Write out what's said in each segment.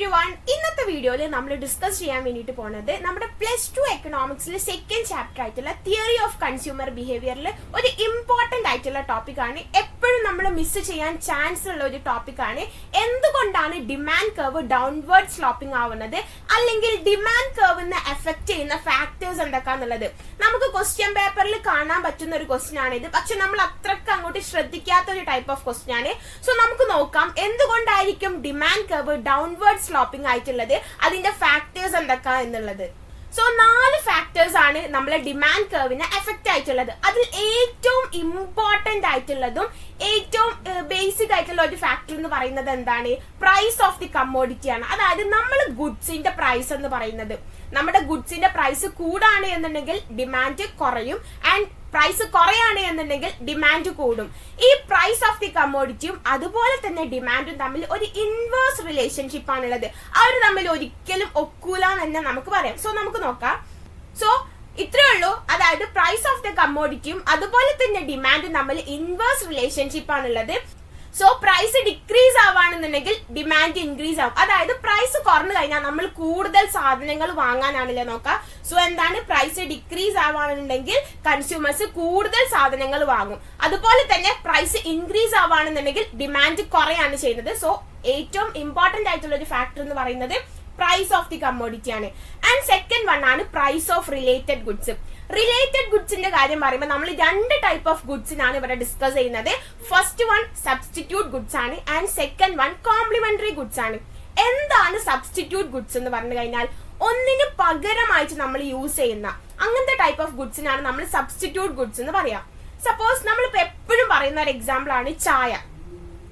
Everyone, ഇന്നത്തെ വീഡിയോയിൽ നമ്മൾ ഡിസ്കസ് ചെയ്യാൻ വേണ്ടിയിട്ട് പോകുന്നത് നമ്മുടെ +2 എക്കണോമിക്സിലെ സെക്കൻഡ് ചാപ്റ്റർ ആയിട്ടുള്ള തിയറി ഓഫ് കൺസ്യൂമർ ബിഹേവിയറിൽ ഒരു ഇമ്പോർട്ടന്റ് ആയിട്ടുള്ള ടോപ്പിക്കാണ്. എപ്പോഴും നമ്മൾ മിസ് ചെയ്യാൻ ചാൻസ് ഉള്ള ഒരു ടോപ്പിക്കാണ്. എന്തുകൊണ്ടാണ് ഡിമാൻഡ് കർവ് ഡൗൺവേർഡ് സ്ലോപ്പിംഗ് ആവുന്നത്, അല്ലെങ്കിൽ ഡിമാൻഡ് കർവിനെ എഫക്ട് ചെയ്യുന്ന ഫാക്ടേഴ്സ് എന്തൊക്കെയാന്നുള്ളത് നമുക്ക് ക്വസ്റ്റ്യൻ പേപ്പറിൽ കാണാൻ പറ്റുന്ന ഒരു ക്വസ്റ്റ്യൻ ആണ് ഇത്. പക്ഷെ നമ്മൾ അത്രക്ക് അങ്ങോട്ട് ശ്രദ്ധിക്കാത്ത ഒരു ടൈപ്പ് ഓഫ് ക്വസ്റ്റ്യൻ ആണ്. സോ നമുക്ക് നോക്കാം എന്തുകൊണ്ടായിരിക്കും ഡിമാൻഡ് കർവ് ഡൗൺവേർഡ് സ്ലോപ്പിംഗ് ആയിട്ടുള്ളത്, അതിന്റെ ഫാക്ടേഴ്സ് എന്തൊക്കെയാ എന്നുള്ളത്. സോ 4 ഫാക്ടേഴ്സ് ആണ് നമ്മളെ ഡിമാൻഡ് കർവിനെ എഫക്ട് ആയിട്ടുള്ളത്. അതിൽ ഏറ്റവും ഇമ്പോർട്ടന്റ് ആയിട്ടുള്ളതും ഏറ്റവും ബേസിക് ആയിട്ടുള്ള ഒരു ഫാക്ടർ എന്ന് പറയുന്നത് എന്താണ്? പ്രൈസ് ഓഫ് ദി കമ്മോഡിറ്റി ആണ്. അതായത് നമ്മൾ ഗുഡ്സിന്റെ പ്രൈസ് എന്ന് പറയുന്നത്, നമ്മുടെ ഗുഡ്സിന്റെ പ്രൈസ് കൂടാണ് എന്നുണ്ടെങ്കിൽ ഡിമാൻഡ് കുറയും, ആൻഡ് പ്രൈസ് കുറയാണ് എന്നുണ്ടെങ്കിൽ ഡിമാൻഡ് കൂടും. ഈ പ്രൈസ് ഓഫ് ദി കമ്മോഡിറ്റിയും അതുപോലെ തന്നെ ഡിമാൻഡും തമ്മിൽ ഒരു ഇൻവേഴ്സ് റിലേഷൻഷിപ്പ് ആണുള്ളത്. അവർ തമ്മിൽ ഒരിക്കലും ഒക്കൂല എന്ന് നമുക്ക് പറയാം. സോ നമുക്ക് നോക്കാം. സോ ഇത്രയേ ഉള്ളൂ. അതായത് പ്രൈസ് ഓഫ് ദി കമ്മോഡിറ്റിയും അതുപോലെ തന്നെ ഡിമാൻഡും തമ്മിൽ ഇൻവേഴ്സ് റിലേഷൻഷിപ്പ് ആണുള്ളത്. സോ പ്രൈസ് ഡിക്രീസ് ആവാണെന്നുണ്ടെങ്കിൽ ഡിമാൻഡ് ഇൻക്രീസ് ആവും. അതായത് പ്രൈസ് കുറഞ്ഞു കഴിഞ്ഞാൽ നമ്മൾ കൂടുതൽ സാധനങ്ങൾ വാങ്ങാനാണല്ലേ നോക്കാം. സോ എന്താണ്? പ്രൈസ് ഡിക്രീസ് ആവാണെന്നുണ്ടെങ്കിൽ കൺസ്യൂമേഴ്സ് കൂടുതൽ സാധനങ്ങൾ വാങ്ങും. അതുപോലെ തന്നെ പ്രൈസ് ഇൻക്രീസ് ആവാണെന്നുണ്ടെങ്കിൽ ഡിമാൻഡ് കുറയാണ് ചെയ്യുന്നത്. സോ ഏറ്റവും ഇമ്പോർട്ടന്റ് ആയിട്ടുള്ള ഒരു ഫാക്ടർ എന്ന് പറയുന്നത് പ്രൈസ് ഓഫ് ദി കമ്മോഡിറ്റി ആണ്. ആൻഡ് സെക്കൻഡ് വൺ ആണ് price of related goods. Related ഗുഡ്സിന്റെ കാര്യം പറയുമ്പോൾ നമ്മൾ 2 ടൈപ്പ് ഓഫ് ഗുഡ്സിനാണ് ഇവിടെ ഡിസ്കസ് ചെയ്യുന്നത്. ഫസ്റ്റ് വൺ സബ്സ്റ്റിറ്റ്യൂട്ട് ഗുഡ്സ് ആണ്, and second one complementary goods ആണ്. എന്താണ് സബ്സ്റ്റിറ്റ്യൂട്ട് ഗുഡ്സ് എന്ന് പറഞ്ഞു കഴിഞ്ഞാൽ ഒന്നിന് പകരമായിട്ട് നമ്മൾ യൂസ് ചെയ്യുന്ന അങ്ങനത്തെ ടൈപ്പ് ഓഫ് ഗുഡ്സിനാണ് നമ്മൾ സബ്സ്റ്റിറ്റ്യൂട്ട് ഗുഡ്സ് എന്ന് പറയാം. സപ്പോസ് നമ്മളിപ്പോ എപ്പോഴും പറയുന്ന ഒരു എക്സാമ്പിൾ ആണ് ചായ.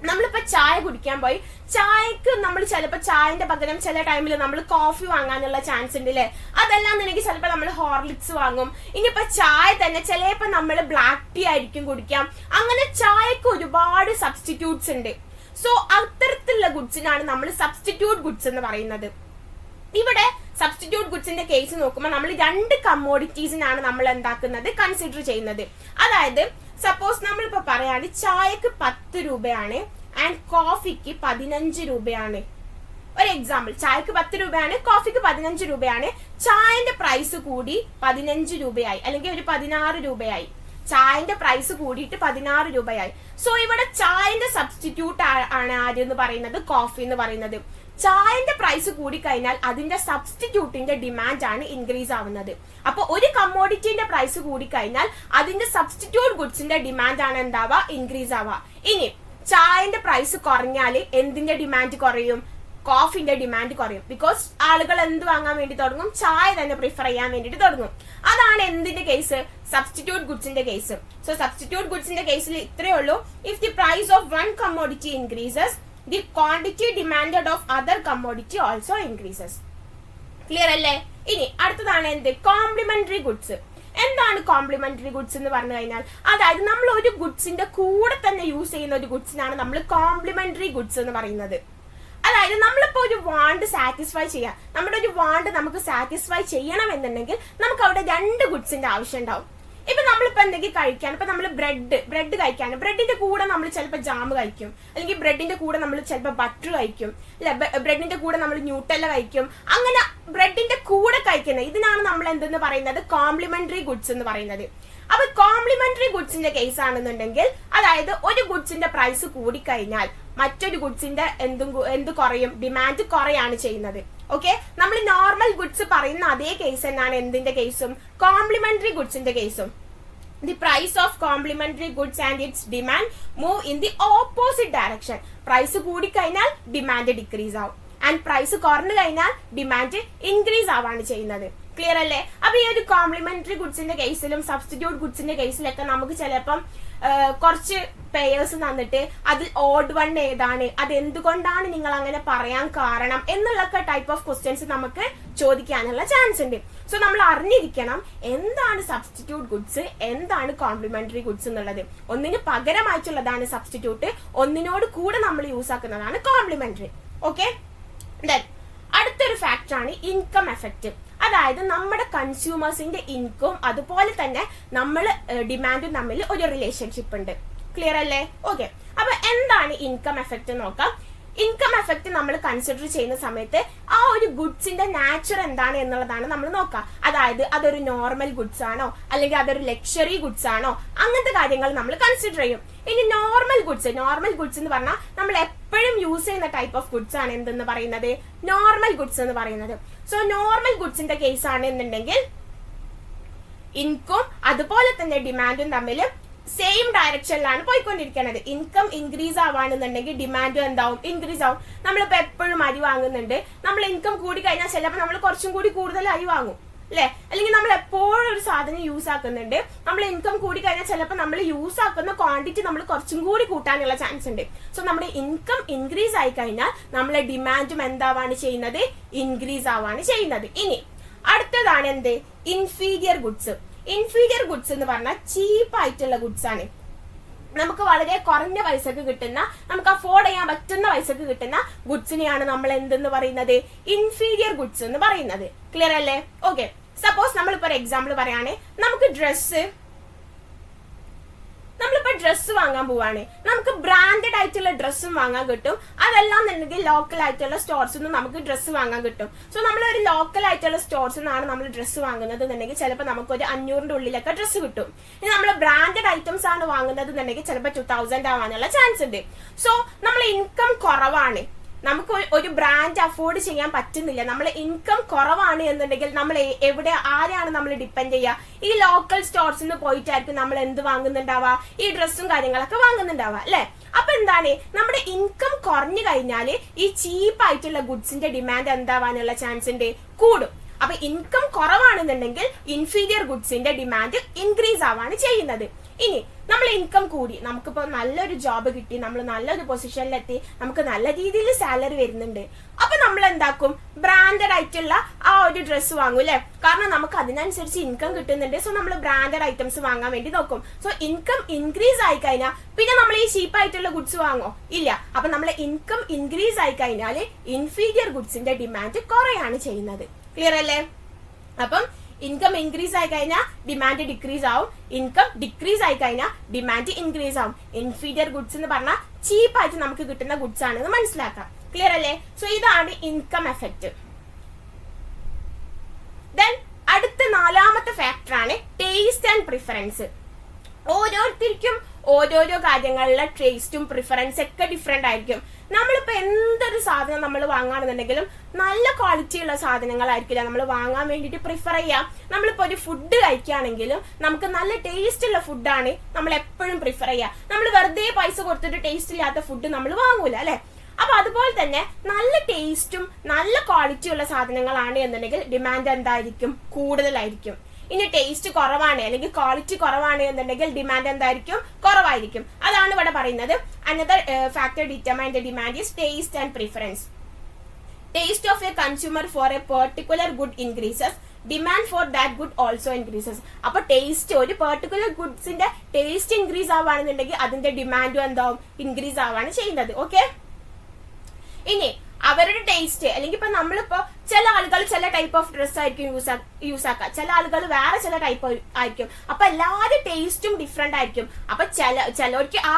നമ്മളിപ്പോ ചായ കുടിക്കാൻ പോയി, ചായക്ക് നമ്മൾ ചിലപ്പോൾ ചായന്റെ പകരം ചില ടൈമിൽ നമ്മൾ കോഫി വാങ്ങാനുള്ള ചാൻസ് ഉണ്ട് അല്ലേ. അതെല്ലാം എനിക്ക് ചിലപ്പോൾ നമ്മൾ ഹോർലിക്സ് വാങ്ങും. ഇനിയിപ്പോ ചായ തന്നെ ചിലപ്പോൾ നമ്മൾ ബ്ലാക്ക് ടീ ആയിരിക്കും കുടിക്കാം. അങ്ങനെ ചായക്ക് ഒരുപാട് സബ്സ്റ്റിറ്റ്യൂട്ട്സ് ഉണ്ട്. സോ അത്തരത്തിലുള്ള ഗുഡ്സിനാണ് നമ്മൾ സബ്സ്റ്റിറ്റ്യൂട്ട് ഗുഡ്സ് എന്ന് പറയുന്നത്. ഇവിടെ സബ്സ്റ്റിറ്റ്യൂട്ട് ഗുഡ്സിന്റെ കേസ് നോക്കുമ്പോൾ നമ്മൾ 2 കമ്മോഡിറ്റീസിനാണ് നമ്മൾ എന്താക്കുന്നത്, കൺസിഡർ ചെയ്യുന്നത്. അതായത് സപ്പോസ് നമ്മളിപ്പോ പറയാണ് ചായക്ക് 10 രൂപയാണ് ആൻഡ് കോഫിക്ക് 15 രൂപയാണ്. ഒരു എക്സാമ്പിൾ, ചായക്ക് 10 രൂപയാണ്, കോഫിക്ക് 15 രൂപയാണ്. ചായന്റെ പ്രൈസ് കൂടി 15 രൂപയായി, അല്ലെങ്കിൽ ഒരു 16 രൂപയായി. ചായന്റെ പ്രൈസ് കൂടിയിട്ട് 16 രൂപയായി. സോ ഇവിടെ ചായന്റെ സബ്സ്റ്റിറ്റ്യൂട്ട് ആണ് ആരെന്ന് പറയുന്നത്, കോഫി എന്ന് പറയുന്നത്. ചായന്റെ പ്രൈസ് കൂടി കഴിഞ്ഞാൽ അതിന്റെ സബ്സ്റ്റിറ്റ്യൂട്ടിന്റെ ഡിമാൻഡ് ആണ് ഇൻക്രീസ് ആവുന്നത്. അപ്പൊ ഒരു കമ്മോഡിറ്റിന്റെ പ്രൈസ് കൂടി കഴിഞ്ഞാൽ അതിന്റെ സബ്സ്റ്റിറ്റ്യൂട്ട് ഗുഡ്സിന്റെ ഡിമാൻഡ് ആണ് എന്താവുക, ഇൻക്രീസ് ആവുക. ഇനി ചായന്റെ പ്രൈസ് കുറഞ്ഞാൽ എന്തിന്റെ ഡിമാൻഡ് കുറയും? കോഫിന്റെ ഡിമാൻഡ് കുറയും. ബിക്കോസ് ആളുകൾ എന്ത് വാങ്ങാൻ വേണ്ടി തുടങ്ങും? ചായ തന്നെ പ്രിഫർ ചെയ്യാൻ വേണ്ടിട്ട് തുടങ്ങും. അതാണ് എന്തിന്റെ കേസ്? സബ്സ്റ്റിറ്റ്യൂട്ട് ഗുഡ്സിന്റെ കേസ്. സോ സബ്സ്റ്റിറ്റ്യൂട്ട് ഗുഡ്സിന്റെ കേസിൽ ഇത്രയേ ഉള്ളൂ. If the price of one commodity increases, the quantity demanded of other commodity also increases. Clear അല്ലേ? ഇനി അടുത്തതാണ് എന്ത്? Complementary goods. എന്താണ് കോംപ്ലിമെന്ററി ഗുഡ്സ് എന്ന് പറഞ്ഞു കഴിഞ്ഞാൽ, അതായത് നമ്മൾ ഒരു ഗുഡ്സിന്റെ കൂടെ തന്നെ യൂസ് ചെയ്യുന്ന ഒരു ഗുഡ്സിനാണ് നമ്മൾ കോംപ്ലിമെന്ററി ഗുഡ്സ് എന്ന് പറയുന്നത്. അതായത് നമ്മളിപ്പോ ഒരു വാണ്ട് സാറ്റിസ്ഫൈ ചെയ്യാം, നമ്മുടെ ഒരു വാണ്ട് നമുക്ക് സാറ്റിസ്ഫൈ ചെയ്യണം എന്നുണ്ടെങ്കിൽ നമുക്ക് അവിടെ 2 ഗുഡ്സിന്റെ ആവശ്യം ഉണ്ടാവും. ഇപ്പൊ നമ്മളിപ്പോ എന്തെങ്കിലും കഴിക്കാൻ, ഇപ്പൊ നമ്മൾ ബ്രെഡ് കഴിക്കാണ്, ബ്രെഡിന്റെ കൂടെ നമ്മൾ ചിലപ്പോൾ ജാം കഴിക്കും, അല്ലെങ്കിൽ ബ്രെഡിന്റെ കൂടെ നമ്മൾ ചിലപ്പോൾ ബട്ടർ കഴിക്കും, അല്ലെ, ബ്രെഡിന്റെ കൂടെ നമ്മൾ ന്യൂട്ടെല്ല കഴിക്കും. അങ്ങനെ ബ്രെഡിന്റെ കൂടെ കഴിക്കുന്നത് ഇതിനാണ് നമ്മൾ എന്തെന്ന് പറയുന്നത്, കോംപ്ലിമെന്ററി ഗുഡ്സ് എന്ന് പറയുന്നത്. അപ്പൊ കോംപ്ലിമെന്ററി ഗുഡ്സിന്റെ കേസ് ആണെന്നുണ്ടെങ്കിൽ, അതായത് ഒരു ഗുഡ്സിന്റെ പ്രൈസ് കൂടിക്കഴിഞ്ഞാൽ മറ്റൊരു ഗുഡ്സിന്റെ എന്ത് കുറയും? ഡിമാൻഡ് കുറയാണ് ചെയ്യുന്നത്. ഓക്കെ, നമ്മൾ നോർമൽ ഗുഡ്സ് പറയുന്ന അതേ കേസ് തന്നെയാണ് എന്തിന്റെ കേസും? കോംപ്ലിമെന്ററി ഗുഡ്സിന്റെ കേസും. The price of complementary goods and its demand move in the opposite direction. Price കൂടി കഴിഞ്ഞാൽ ഡിമാൻഡ് ഡിക്രീസ് ആവും, ആൻഡ് പ്രൈസ് കുറഞ്ഞു കഴിഞ്ഞാൽ ഡിമാൻഡ് ഇൻക്രീസ് ആവാണ് ചെയ്യുന്നത്. ക്ലിയർ അല്ലേ? അപ്പൊ ഈ ഒരു കോംപ്ലിമെന്ററി ഗുഡ്സിന്റെ കേസിലും സബ്സ്റ്റിറ്റ്യൂട്ട് ഗുഡ്സിന്റെ കേസിലൊക്കെ നമുക്ക് ചിലപ്പം കുറച്ച് പേയേഴ്സ് തന്നിട്ട് അതിൽ ഓഡ് വൺ ഏതാണ്, അത് എന്തുകൊണ്ടാണ് നിങ്ങൾ അങ്ങനെ പറയാൻ കാരണം എന്നുള്ളൊക്കെ ടൈപ്പ് ഓഫ് ക്വസ്റ്റ്യൻസ് നമുക്ക് ചോദിക്കാനുള്ള ചാൻസ് ഉണ്ട്. സോ നമ്മൾ അറിഞ്ഞിരിക്കണം എന്താണ് സബ്സ്റ്റിറ്റ്യൂട്ട് ഗുഡ്സ്, എന്താണ് കോംപ്ലിമെന്ററി ഗുഡ്സ് എന്നുള്ളത്. ഒന്നിന് പകരമായിട്ടുള്ളതാണ് സബ്സ്റ്റിറ്റ്യൂട്ട്, ഒന്നിനോട് കൂടെ നമ്മൾ യൂസ് ആക്കുന്നതാണ് കോംപ്ലിമെന്ററി. ഓക്കെ, അടുത്തൊരു ഫാക്ടർ ആണ് ഇൻകം എഫക്റ്റ്. അതായത് നമ്മുടെ കൺസ്യൂമേഴ്സിന്റെ ഇൻകം അതുപോലെ തന്നെ നമ്മൾ ഡിമാൻഡും തമ്മിൽ ഒരു റിലേഷൻഷിപ്പ് ഉണ്ട്. ക്ലിയർ അല്ലേ? ഓക്കെ, അപ്പൊ എന്താണ് ഇൻകം എഫക്റ്റ് നോക്കാം. ഇൻകം എഫക്ട് നമ്മൾ കൺസിഡർ ചെയ്യുന്ന സമയത്ത് ആ ഒരു ഗുഡ്സിന്റെ നാച്ചർ എന്താണ് എന്നുള്ളതാണ് നമ്മൾ നോക്കുക. അതായത് അതൊരു നോർമൽ ഗുഡ്സ് ആണോ അല്ലെങ്കിൽ അതൊരു ലക്ഷറി ഗുഡ്സ് ആണോ, അങ്ങനത്തെ കാര്യങ്ങൾ നമ്മൾ കൺസിഡർ ചെയ്യും. ഇനി നോർമൽ ഗുഡ്സ് എന്ന് പറഞ്ഞാൽ നമ്മൾ എപ്പോഴും യൂസ് ചെയ്യുന്ന ടൈപ്പ് ഓഫ് ഗുഡ്സ് ആണ് എന്തെന്ന് പറയുന്നത്, നോർമൽ ഗുഡ്സ് എന്ന് പറയുന്നത്. സോ നോർമൽ ഗുഡ്സിന്റെ കേസ് ആണ് എന്നുണ്ടെങ്കിൽ ഇൻകം അതുപോലെ തന്നെ ഡിമാൻഡും തമ്മിൽ സെയിം ഡയറക്ഷനിലാണ് പോയിക്കൊണ്ടിരിക്കുന്നത്. ഇൻകം ഇൻക്രീസ് ആവാണെന്നുണ്ടെങ്കിൽ ഡിമാൻഡും എന്താവും, ഇൻക്രീസ് ആവും. നമ്മളിപ്പോ എപ്പോഴും അരി വാങ്ങുന്നുണ്ട്, നമ്മൾ ഇൻകം കൂടി കഴിഞ്ഞാൽ ചിലപ്പോൾ നമ്മൾ കുറച്ചും കൂടി കൂടുതൽ അരി വാങ്ങും അല്ലെ. അല്ലെങ്കിൽ നമ്മൾ എപ്പോഴും ഒരു സാധനം യൂസ് ആക്കുന്നുണ്ട്, നമ്മൾ ഇൻകം കൂടി കഴിഞ്ഞാൽ ചിലപ്പോൾ നമ്മൾ യൂസ് ആക്കുന്ന ക്വാണ്ടിറ്റി നമ്മൾ കുറച്ചും കൂടി കൂട്ടാനുള്ള ചാൻസ് ഉണ്ട്. സോ നമ്മുടെ ഇൻകം ഇൻക്രീസ് ആയി കഴിഞ്ഞാൽ നമ്മളെ ഡിമാൻഡും എന്താവാണ് ചെയ്യുന്നത്, ഇൻക്രീസ് ആവാണ് ചെയ്യുന്നത്. ഇനി അടുത്തതാണ് എന്ത്, ഇൻഫീരിയർ ഗുഡ്സ്. ഇൻഫീരിയർ ഗുഡ്സ് എന്ന് പറഞ്ഞാൽ ചീപ്പ് ആയിട്ടുള്ള ഗുഡ്സ് ആണ്. നമുക്ക് വളരെ കുറഞ്ഞ പൈസക്ക് കിട്ടുന്ന, നമുക്ക് അഫോർഡ് ചെയ്യാൻ പറ്റുന്ന പൈസക്ക് കിട്ടുന്ന ഗുഡ്സിനെയാണ് നമ്മൾ എന്തെന്ന് പറയുന്നത്, ഇൻഫീരിയർ ഗുഡ്സ് എന്ന് പറയുന്നത്. ക്ലിയർ അല്ലേ? ഓക്കെ. സപ്പോസ് നമ്മളിപ്പോ ഒരു എക്സാമ്പിൾ പറയാണ്, നമ്മളിപ്പോ ഡ്രസ്സ് വാങ്ങാൻ പോവാണ്, നമുക്ക് ബ്രാൻഡഡ് ആയിട്ടുള്ള ഡ്രസ്സും വാങ്ങാൻ കിട്ടും, അതെല്ലാം എന്നുണ്ടെങ്കിൽ ലോക്കൽ ആയിട്ടുള്ള സ്റ്റോർസിൽ നിന്ന് നമുക്ക് ഡ്രസ്സ് വാങ്ങാൻ കിട്ടും. സോ നമ്മൾ ഒരു ലോക്കൽ ആയിട്ടുള്ള സ്റ്റോർസിൽ നിന്നാണ് നമ്മൾ ഡ്രസ്സ് വാങ്ങുന്നത് എന്നുണ്ടെങ്കിൽ ചിലപ്പോൾ നമുക്ക് ഒരു 500-ന്റെ ഉള്ളിലൊക്കെ ഡ്രസ്സ് കിട്ടും. ഇനി നമ്മൾ ബ്രാൻഡഡ് ഐറ്റംസ് ആണ് വാങ്ങുന്നത് എന്നുണ്ടെങ്കിൽ ചിലപ്പോൾ 2000 ആവാനുള്ള ചാൻസ് ഉണ്ട്. സോ നമ്മൾ ഇൻകം കുറവാണ്, നമുക്ക് ഒരു ബ്രാൻഡ് അഫോർഡ് ചെയ്യാൻ പറ്റുന്നില്ല, നമ്മളെ ഇൻകം കുറവാണ് എന്നുണ്ടെങ്കിൽ നമ്മൾ ആരെയാണ് നമ്മൾ ഡിപ്പെൻഡ് ചെയ്യുക, ഈ ലോക്കൽ സ്റ്റോർസിൽ നിന്ന് പോയിട്ടായിരിക്കും നമ്മൾ എന്ത് വാങ്ങുന്നുണ്ടാവുക, ഈ ഡ്രസ്സും കാര്യങ്ങളൊക്കെ വാങ്ങുന്നുണ്ടാവുക അല്ലെ. അപ്പൊ എന്താണ്, നമ്മുടെ ഇൻകം കുറഞ്ഞു കഴിഞ്ഞാല് ഈ ചീപ്പ് ആയിട്ടുള്ള ഗുഡ്സിന്റെ ഡിമാൻഡ് എന്താവാനുള്ള ചാൻസ് ഉണ്ട്, കൂടും. അപ്പൊ ഇൻകം കുറവാണെന്നുണ്ടെങ്കിൽ ഇൻഫീരിയർ ഗുഡ്സിന്റെ ഡിമാൻഡ് ഇൻക്രീസ് ആവാണ് ചെയ്യുന്നത്. ഇനി നമ്മൾ ഇൻകം കൂടി, നമുക്കിപ്പോ നല്ലൊരു ജോബ് കിട്ടി, നമ്മൾ നല്ലൊരു പൊസിഷനിലെത്തി, നമുക്ക് നല്ല രീതിയിൽ സാലറി വരുന്നുണ്ട്, അപ്പൊ നമ്മൾ എന്താക്കും, ബ്രാൻഡഡ് ആയിട്ടുള്ള ആ ഒരു ഡ്രസ്സ് വാങ്ങും അല്ലെ. കാരണം നമുക്ക് അതിനനുസരിച്ച് ഇൻകം കിട്ടുന്നുണ്ട്. സോ നമ്മൾ ബ്രാൻഡഡ് ഐറ്റംസ് വാങ്ങാൻ വേണ്ടി നോക്കും. സോ ഇൻകം ഇൻക്രീസ് ആയി കഴിഞ്ഞാൽ പിന്നെ നമ്മൾ ഈ ചീപ്പ് ആയിട്ടുള്ള ഗുഡ്സ് വാങ്ങോ, ഇല്ല. അപ്പൊ നമ്മളെ ഇൻകം ഇൻക്രീസ് ആയി കഴിഞ്ഞാല് ഇൻഫീരിയർ ഗുഡ്സിന്റെ ഡിമാൻഡ് കുറയാണ് ചെയ്യുന്നത്. ക്ലിയർ അല്ലേ? അപ്പം ഇൻകം ഇൻക്രീസ് ആയി കഴിഞ്ഞാൽ ഡിമാൻഡ് ഡിക്രീസ് ആവും, ഇൻകം ഡിക്രീസ് ആയി കഴിഞ്ഞാൽ ഡിമാൻഡ് ഇൻക്രീസ് ആവും. ഇൻഫീരിയർ ഗുഡ്സ് എന്ന് പറഞ്ഞാൽ ചീപ്പായിട്ട് നമുക്ക് കിട്ടുന്ന ഗുഡ്സ് ആണെന്ന് മനസ്സിലാക്കാം. ക്ലിയർ അല്ലേ? സോ ഇതാണ് ഇൻകം എഫക്റ്റ്. ദെൻ അടുത്ത 4ാമത്തെ ഫാക്ടർ ആണ് ടേസ്റ്റ് ആൻഡ് പ്രിഫറൻസ്. ഓരോരുത്തർക്കും ഓരോരോ കാര്യങ്ങളിലെ ടേസ്റ്റും പ്രിഫറൻസ് ഒക്കെ ഡിഫറെന്റ് ആയിരിക്കും. നമ്മളിപ്പോ എന്തൊരു സാധനം നമ്മൾ വാങ്ങുകയാണെന്നുണ്ടെങ്കിലും നല്ല ക്വാളിറ്റി ഉള്ള സാധനങ്ങളായിരിക്കില്ല നമ്മൾ വാങ്ങാൻ വേണ്ടിയിട്ട് പ്രിഫർ ചെയ്യാം. നമ്മളിപ്പോ ഒരു ഫുഡ് കഴിക്കുകയാണെങ്കിലും നമുക്ക് നല്ല ടേസ്റ്റ് ഉള്ള ഫുഡാണ് നമ്മൾ എപ്പോഴും പ്രിഫർ ചെയ്യുക. നമ്മൾ വെറുതെ പൈസ കൊടുത്തിട്ട് ടേസ്റ്റ് ഇല്ലാത്ത ഫുഡ് നമ്മൾ വാങ്ങൂല അല്ലെ. അപ്പൊ അതുപോലെ തന്നെ നല്ല ടേസ്റ്റും നല്ല ക്വാളിറ്റി ഉള്ള സാധനങ്ങളാണ് എന്നുണ്ടെങ്കിൽ ഡിമാൻഡ് എന്തായിരിക്കും, കൂടുതലായിരിക്കും. ഇനി ടേസ്റ്റ് കുറവാണ് അല്ലെങ്കിൽ ക്വാളിറ്റി കുറവാണ് എന്നുണ്ടെങ്കിൽ ഡിമാൻഡ് എന്തായിരിക്കും, കുറവായിരിക്കും. അതാണ് ഇവിടെ പറയുന്നത്. Another factor determine the demand is taste and preference. Taste of a consumer for a particular good increases, demand for that good also increases. അപ്പൊ ടേസ്റ്റ്, ഒരു പെർട്ടിക്കുലർ ഗുഡ്സിന്റെ ടേസ്റ്റ് ഇൻക്രീസ് ആവുകയാണെന്നുണ്ടെങ്കിൽ അതിന്റെ ഡിമാൻഡും എന്താവും, ഇൻക്രീസ് ആവാണ് ചെയ്യുന്നത്. ഓക്കെ. ഇനി അവരുടെ ടേസ്റ്റ്, അല്ലെങ്കിൽ ഇപ്പൊ നമ്മളിപ്പോ ചില ആളുകൾ ചില ടൈപ്പ് ഓഫ് ഡ്രസ് ആയിരിക്കും യൂസ് ആക്കുക, ചില ആളുകൾ വേറെ ചില ടൈപ്പ് ആയിരിക്കും. അപ്പൊ എല്ലാവരുടെ ടേസ്റ്റും ഡിഫറെന്റ് ആയിരിക്കും. അപ്പൊ ചിലർക്ക് ആ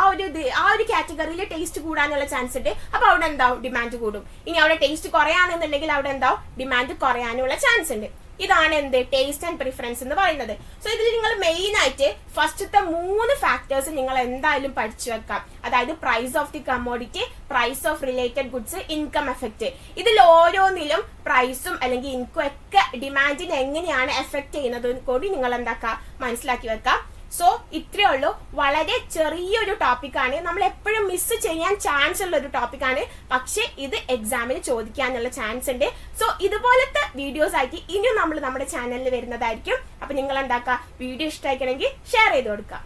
ഒരു കാറ്റഗറിയിൽ ടേസ്റ്റ് കൂടാനുള്ള ചാൻസ് ഉണ്ട്. അപ്പൊ അവിടെ എന്താവും, ഡിമാൻഡ് കൂടും. ഇനി അവിടെ ടേസ്റ്റ് കുറയാണെന്നുണ്ടെങ്കിൽ അവിടെ എന്താവും, ഡിമാൻഡ് കുറയാനുള്ള ചാൻസ് ഉണ്ട്. ഇതാണ് എന്ത്, ടേസ്റ്റ് ആൻഡ് പ്രിഫറൻസ് എന്ന് പറയുന്നത്. സോ ഇതിൽ നിങ്ങൾ മെയിൻ ആയിട്ട് ഫസ്റ്റത്തെ 3 ഫാക്ടേഴ്സ് നിങ്ങൾ എന്തായാലും പഠിച്ചു വെക്കാം. അതായത് price of the commodity, price of related goods, income effect. ഇതിൽ ഓരോന്നിലും പ്രൈസും അല്ലെങ്കിൽ ഇൻകം ഒക്കെ ഡിമാൻഡിനെ എങ്ങനെയാണ് എഫക്ട് ചെയ്യുന്നത് കൂടി നിങ്ങൾ എന്താക്കാം, മനസ്സിലാക്കി വെക്കാം. സോ ഇത്രയേ ഉള്ളൂ. വളരെ ചെറിയൊരു ടോപ്പിക്കാണ്, നമ്മൾ എപ്പോഴും മിസ് ചെയ്യാൻ ചാൻസ് ഉള്ള ഒരു ടോപ്പിക്കാണ്. പക്ഷെ ഇത് എക്സാമിന് ചോദിക്കാനുള്ള ചാൻസ് ഉണ്ട്. സോ ഇതുപോലത്തെ വീഡിയോസ് ആയിട്ട് ഇനിയും നമ്മൾ നമ്മുടെ ചാനലിൽ വരുന്നതായിരിക്കും. അപ്പൊ നിങ്ങൾ എന്താക്കുക, വീഡിയോ ഇഷ്ടമായിക്കണമെങ്കിൽ ഷെയർ ചെയ്ത് കൊടുക്കുക.